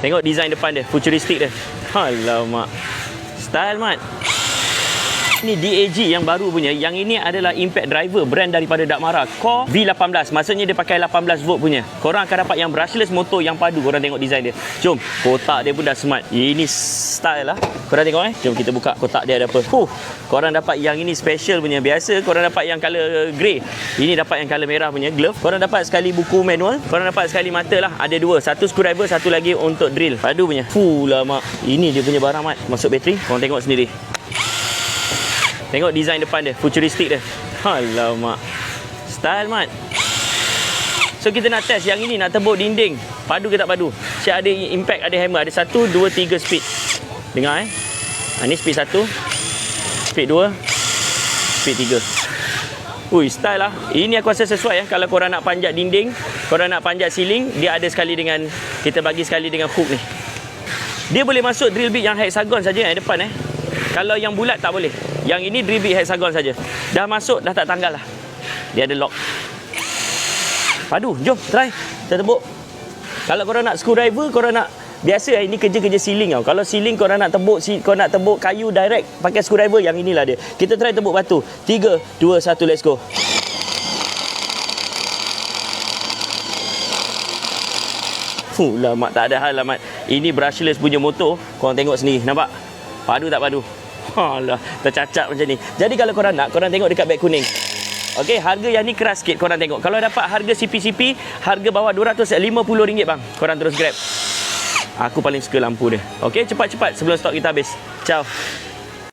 Tengok design depan dia, futuristik dia. Alamak. Style mat. Ni DAG yang baru punya. Yang ini adalah impact driver brand daripada Dakmara, Core V18. Maksudnya dia pakai 18 volt punya. Korang akan dapat yang brushless motor yang padu. Korang tengok design dia. Jom, kotak dia pun dah smart. Ini style lah. Korang tengok Jom kita buka kotak dia ada apa. Korang dapat yang ini special punya. Biasa korang dapat yang color grey. Ini dapat yang color merah punya glove. Korang dapat sekali buku manual. Korang dapat sekali mata lah. Ada dua. Satu screwdriver, satu lagi untuk drill. Padu punya. Lama. Ini dia punya barang mat. Masuk bateri. Korang tengok sendiri. Tengok design depan dia, futuristik dia. Alamak. Style mat. So kita nak test yang ini, nak tebuk dinding. Padu ke tak padu? Siap ada impact, ada hammer. Ada 1, 2, 3 speed. Dengar Ini speed 1, speed 2, speed 3. Ui, style lah. Ini aku rasa sesuai Kalau korang nak panjat dinding, korang nak panjat ceiling, dia ada sekali dengan, kita bagi sekali dengan hook ni. Dia boleh masuk drill bit yang hexagon saja depan Kalau yang bulat tak boleh. Yang ini drill bit hexagon saja. Dah masuk, dah tak tanggal lah. Dia ada lock. Padu, jom try. Kita tebuk. Kalau korang nak screwdriver, korang nak biasa ini kerja-kerja ceiling tau. Kalau ceiling korang nak tebuk kayu direct pakai screwdriver, yang inilah dia. Kita try tebuk batu. 3, 2, 1, let's go. Mak tak ada hal lah mat. Ini brushless punya motor. Korang tengok sendiri, nampak? Padu tak padu? Alah, tercacat macam ni. Jadi kalau korang nak, korang tengok dekat beg kuning. Okey, harga yang ni keras sikit. Korang tengok. Kalau dapat harga CP, harga bawah RM250 bang. Korang terus grab. Aku paling suka lampu dia. Okey, cepat-cepat sebelum stok kita habis. Ciao.